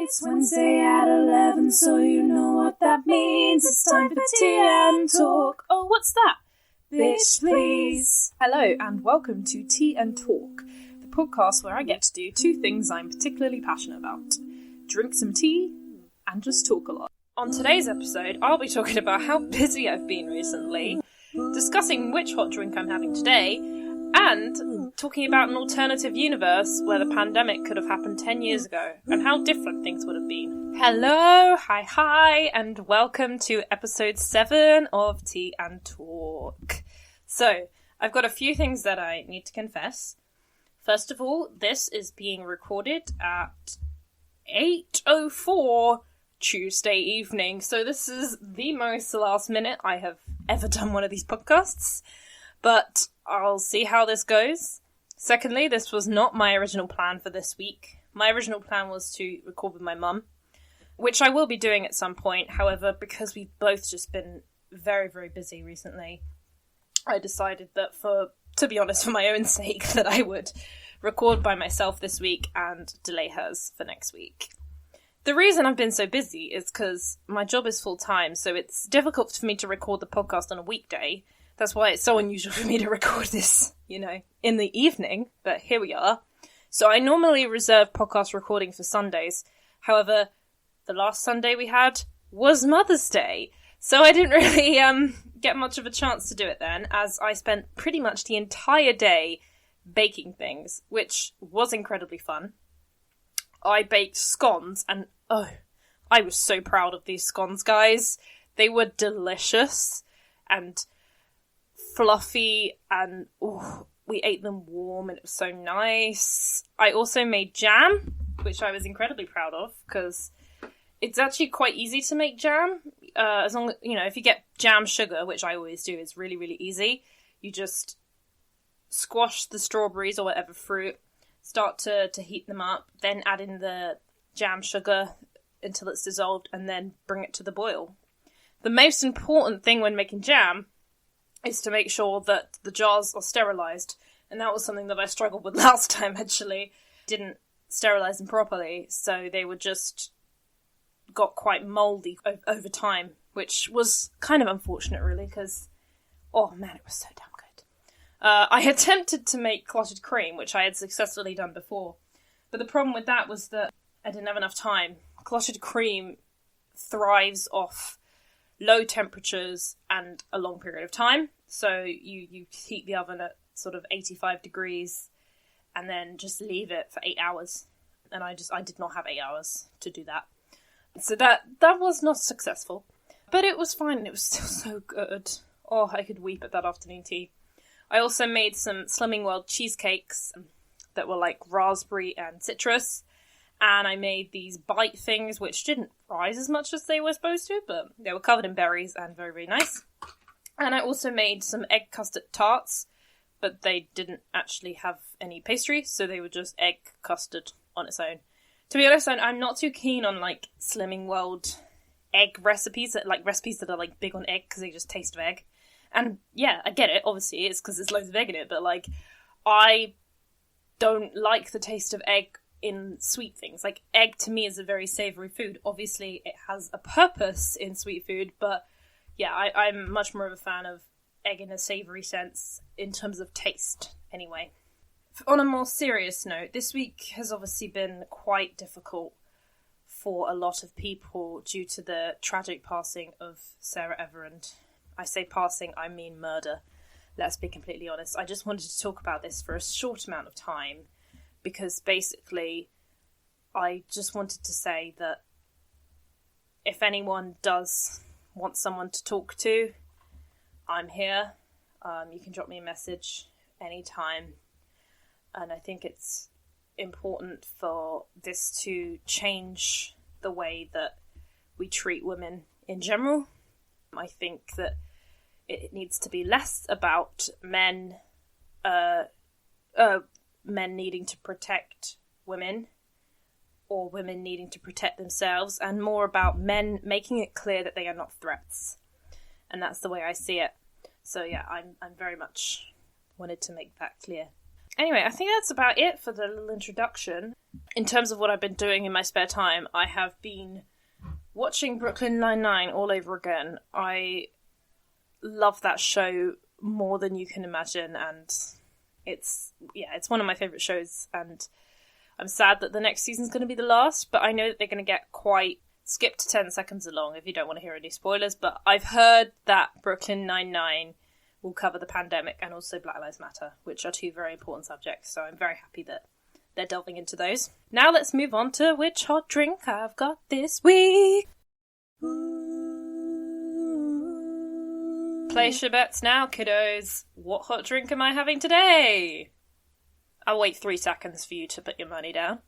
It's Wednesday at 11, so you know what that means. It's time for tea and talk. Oh, what's that? Bitch, please. Hello, and welcome to Tea and Talk, the podcast where I get to do two things I'm particularly passionate about. Drink some tea and just talk a lot. On today's episode, I'll be talking about how busy I've been recently, discussing which hot drink I'm having today, and talking about an alternative universe where the pandemic could have happened 10 years ago, and how different things would have been. Hello, hi, and welcome to episode 7 of Tea and Talk. So, I've got a few things that I need to confess. First of all, this is being recorded at 8:04 Tuesday evening, so this is the most last minute I have ever done one of these podcasts, but I'll see how this goes. Secondly, this was not my original plan for this week. My original plan was to record with my mum, which I will be doing at some point. However, because we've both just been very, very busy recently, I decided that to be honest, for my own sake, that I would record by myself this week and delay hers for next week. The reason I've been so busy is because my job is full-time, so it's difficult for me to record the podcast on a weekday. That's why it's so unusual for me to record this, in the evening, but here we are. So I normally reserve podcast recording for Sundays. However, the last Sunday we had was Mother's Day, so I didn't really get much of a chance to do it then, as I spent pretty much the entire day baking things, which was incredibly fun. I baked scones, and I was so proud of these scones, guys. They were delicious and fluffy, and we ate them warm, and it was so nice. I also made jam, which I was incredibly proud of, because it's actually quite easy to make jam. As long as, if you get jam sugar, which I always do, it's really, really easy. You just squash the strawberries or whatever fruit, start to heat them up, then add in the jam sugar until it's dissolved, and then bring it to the boil. The most important thing when making jam is to make sure that the jars are sterilised, and that was something that I struggled with last time, actually. Didn't sterilise them properly, so they were just got quite mouldy over time, which was kind of unfortunate, really, because, it was so damn good. I attempted to make clotted cream, which I had successfully done before, but the problem with that was that I didn't have enough time. Clotted cream thrives off low temperatures and a long period of time, so you heat the oven at sort of 85 degrees and then just leave it for 8 hours, and I did not have 8 hours to do that. So that was not successful, but it was fine, and it was still so good. I could weep at that afternoon tea. I also made some Slimming World cheesecakes that were like raspberry and citrus, and I made these bite things which didn't rise as much as they were supposed to, but they were covered in berries and very, very nice. And I also made some egg custard tarts, but they didn't actually have any pastry, so they were just egg custard on its own. To be honest, I'm not too keen on, Slimming World egg recipes, recipes that are, big on egg, because they just taste of egg. And, yeah, I get it, obviously, it's because there's loads of egg in it, but, I don't like the taste of egg in sweet things. Egg, to me, is a very savoury food. Obviously, it has a purpose in sweet food, but, yeah, I'm much more of a fan of egg in a savoury sense, in terms of taste, anyway. On a more serious note, this week has obviously been quite difficult for a lot of people due to the tragic passing of Sarah Everand. I say passing, I mean murder. Let's be completely honest. I just wanted to talk about this for a short amount of time, because basically I just wanted to say that if anyone does want someone to talk to, I'm here. You can drop me a message anytime. And I think it's important for this to change the way that we treat women in general. I think that it needs to be less about men needing to protect women, or women needing to protect themselves, and more about men making it clear that they are not threats. And that's the way I see it. So yeah, I'm very much wanted to make that clear. Anyway, I think that's about it for the little introduction. In terms of what I've been doing in my spare time, I have been watching Brooklyn Nine-Nine all over again. I love that show more than you can imagine, and it's one of my favourite shows, and I'm sad that the next season's going to be the last, but I know that they're going to get quite... Skip to 10 seconds along if you don't want to hear any spoilers, but I've heard that Brooklyn Nine-Nine will cover the pandemic and also Black Lives Matter, which are two very important subjects, so I'm very happy that they're delving into those. Now let's move on to which hot drink I've got this week. Place your bets now, kiddos. What hot drink am I having today? I'll wait 3 seconds for you to put your money down.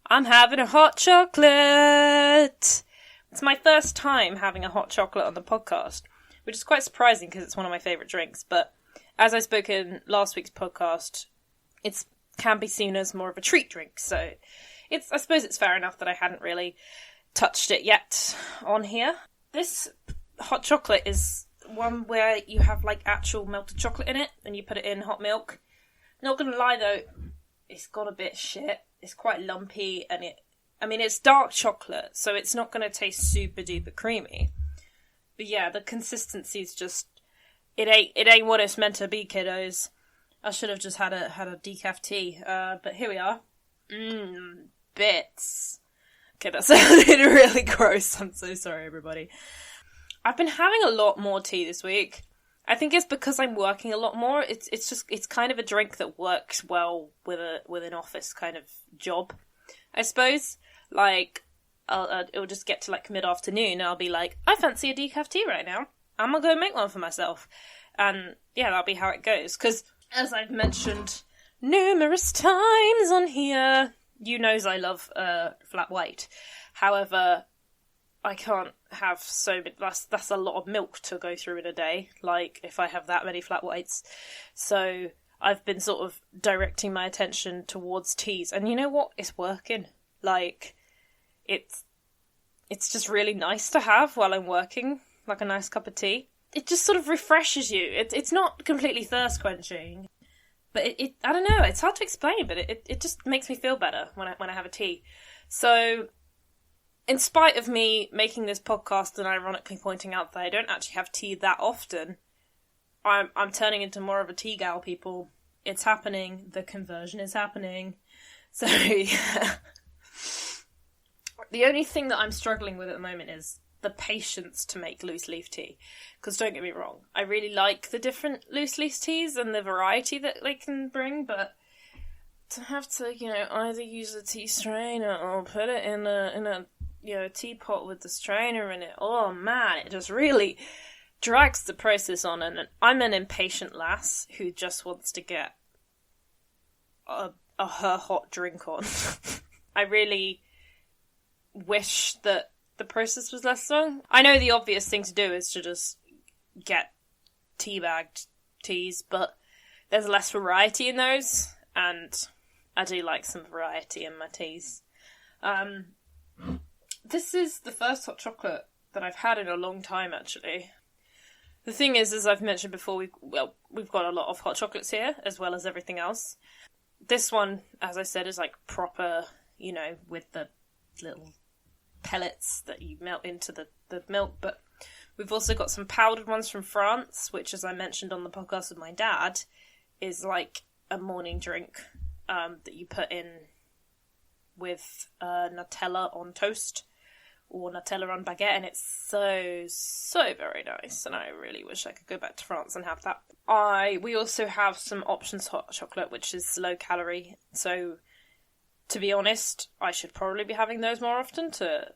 I'm having a hot chocolate! It's my first time having a hot chocolate on the podcast, which is quite surprising because it's one of my favourite drinks, but as I spoke in last week's podcast, it can be seen as more of a treat drink, so I suppose it's fair enough that I hadn't really touched it yet on here. This hot chocolate is one where you have like actual melted chocolate in it, and you put it in hot milk. Not gonna lie though, it's got a bit shit. It's quite lumpy, and it's dark chocolate, so it's not going to taste super duper creamy. But yeah, the consistency is just, it ain't what it's meant to be, kiddos. I should have just had a decaf tea, but here we are. Bits. Okay, that sounded really gross. I'm so sorry, everybody. I've been having a lot more tea this week. I think it's because I'm working a lot more. It's kind of a drink that works well with an office kind of job, I suppose. Like, it'll just get to like mid-afternoon and I'll be like, I fancy a decaf tea right now. I'm gonna go make one for myself. And yeah, that'll be how it goes. Because as I've mentioned numerous times on here, you knows I love flat white. However, I can't have so many, that's a lot of milk to go through in a day, like, if I have that many flat whites. So I've been sort of directing my attention towards teas, and you know what? It's working. Like, it's just really nice to have while I'm working, like a nice cup of tea. It just sort of refreshes you. It's not completely thirst quenching, but it I don't know, it's hard to explain, but it just makes me feel better when I have a tea. So, in spite of me making this podcast and ironically pointing out that I don't actually have tea that often, I'm turning into more of a tea gal, people. It's happening. The conversion is happening. So, yeah. The only thing that I'm struggling with at the moment is the patience to make loose leaf tea. Because don't get me wrong, I really like the different loose leaf teas and the variety that they can bring, but to have to, either use a tea strainer or put it in a teapot with the strainer in it. Oh man, it just really drags the process on, and I'm an impatient lass who just wants to get her hot drink on. I really wish that the process was less long. I know the obvious thing to do is to just get teabagged teas, but there's less variety in those, and I do like some variety in my teas. This is the first hot chocolate that I've had in a long time, actually. The thing is, as I've mentioned before, we've got a lot of hot chocolates here, as well as everything else. This one, as I said, is like proper, with the little pellets that you melt into the milk, but we've also got some powdered ones from France, which, as I mentioned on the podcast with my dad, is like a morning drink that you put in with Nutella on toast or Nutella on baguette, and it's so very nice, and I really wish I could go back to France and have that. We also have some options hot chocolate, which is low calorie, so to be honest, I should probably be having those more often to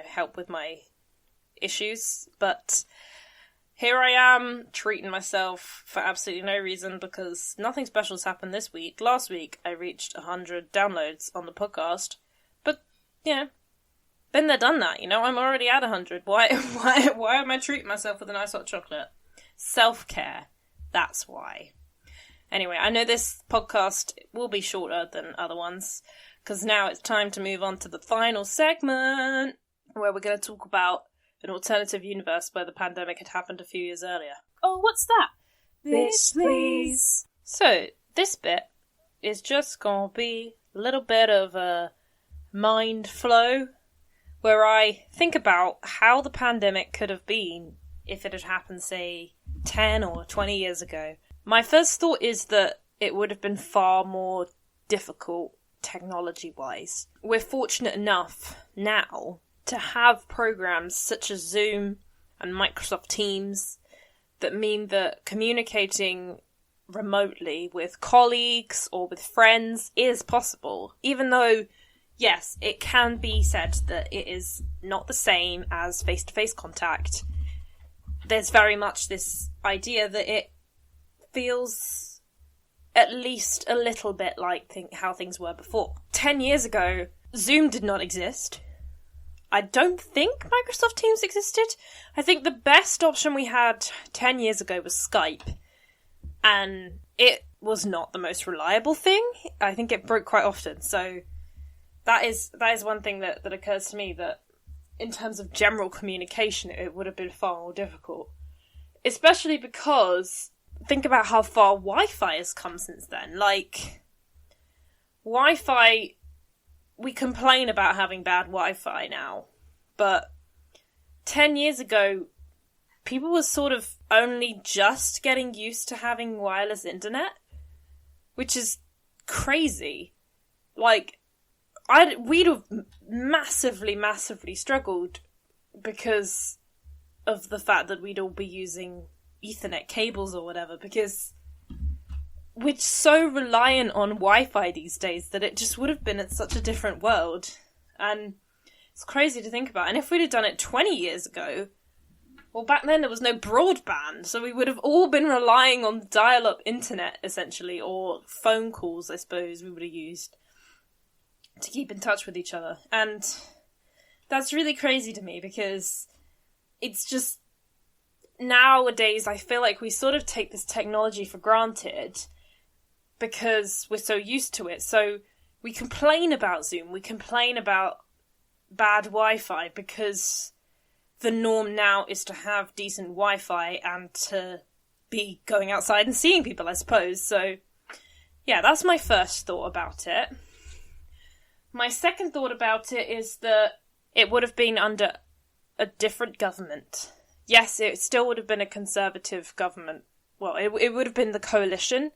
help with my issues, but here I am, treating myself for absolutely no reason, because nothing special has happened this week. Last week, I reached 100 downloads on the podcast, but, been there, done that, I'm already at 100. Why am I treating myself with a nice hot chocolate? Self-care, that's why. Anyway, I know this podcast will be shorter than other ones, because now it's time to move on to the final segment, where we're going to talk about an alternative universe where the pandemic had happened a few years earlier. Oh, what's that? Bitch, please. So, this bit is just gonna be a little bit of a mind flow, where I think about how the pandemic could have been if it had happened, say, 10 or 20 years ago. My first thought is that it would have been far more difficult technology-wise. We're fortunate enough now to have programs such as Zoom and Microsoft Teams that mean that communicating remotely with colleagues or with friends is possible, even though, yes, it can be said that it is not the same as face-to-face contact. There's very much this idea that it feels at least a little bit like how things were before. 10 years ago, Zoom did not exist. I don't think Microsoft Teams existed. I think the best option we had 10 years ago was Skype. And it was not the most reliable thing. I think it broke quite often. So that is one thing that occurs to me, that in terms of general communication, it would have been far more difficult. Especially because, think about how far Wi-Fi has come since then. Like, Wi-Fi, we complain about having bad Wi-Fi now, but 10 years ago, people were sort of only just getting used to having wireless internet, which is crazy. Like, we'd have massively struggled because of the fact that we'd all be using Ethernet cables or whatever, because we're so reliant on Wi-Fi these days that it just would have been at such a different world. And it's crazy to think about. And if we'd have done it 20 years ago, well, back then there was no broadband, so we would have all been relying on dial-up internet, essentially, or phone calls, I suppose, we would have used to keep in touch with each other. And that's really crazy to me, because it's just, nowadays I feel like we sort of take this technology for granted because we're so used to it. So we complain about Zoom, we complain about bad Wi-Fi because the norm now is to have decent Wi-Fi and to be going outside and seeing people, I suppose. So yeah, that's my first thought about it. My second thought about it is that it would have been under a different government. Yes, it still would have been a conservative government. Well, it would have been the coalition,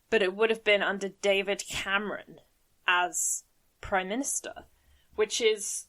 but it would have been under David Cameron as Prime Minister, which is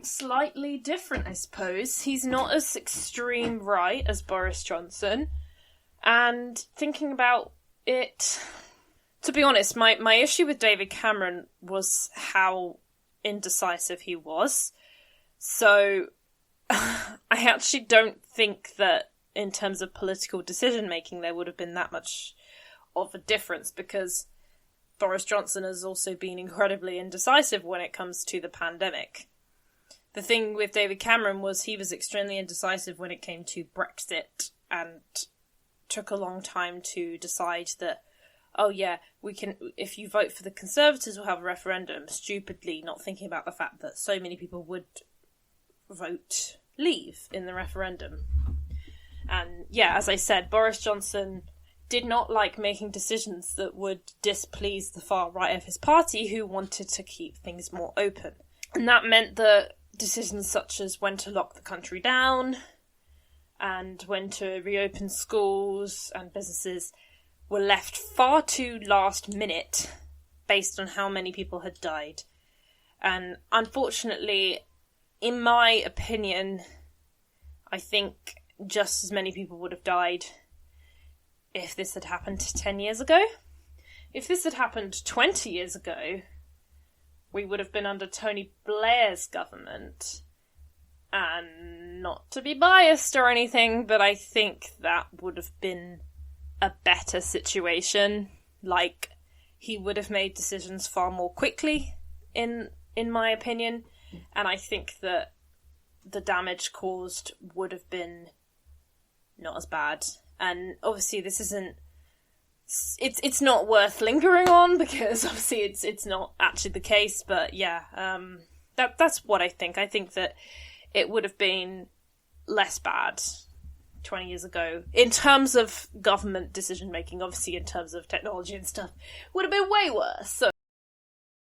slightly different, I suppose. He's not as extreme right as Boris Johnson. And thinking about it, to be honest, my issue with David Cameron was how indecisive he was. So I actually don't think that in terms of political decision-making there would have been that much of a difference, because Boris Johnson has also been incredibly indecisive when it comes to the pandemic. The thing with David Cameron was he was extremely indecisive when it came to Brexit, and took a long time to decide that, oh yeah, we can, if you vote for the Conservatives, we'll have a referendum, stupidly not thinking about the fact that so many people would vote leave in the referendum. And yeah, as I said, Boris Johnson did not like making decisions that would displease the far right of his party, who wanted to keep things more open. And that meant that decisions such as when to lock the country down and when to reopen schools and businesses were left far too last minute based on how many people had died. And unfortunately, in my opinion, I think just as many people would have died if this had happened 10 years ago. If this had happened 20 years ago, we would have been under Tony Blair's government. And not to be biased or anything, but I think that would have been a better situation. Like, he would have made decisions far more quickly, in my opinion. And I think that the damage caused would have been not as bad. And obviously this isn't, it's not worth lingering on, because obviously it's not actually the case, but yeah, that's what I think. I think that it would have been less bad 20 years ago, in terms of government decision making, obviously in terms of technology and stuff, would have been way worse. So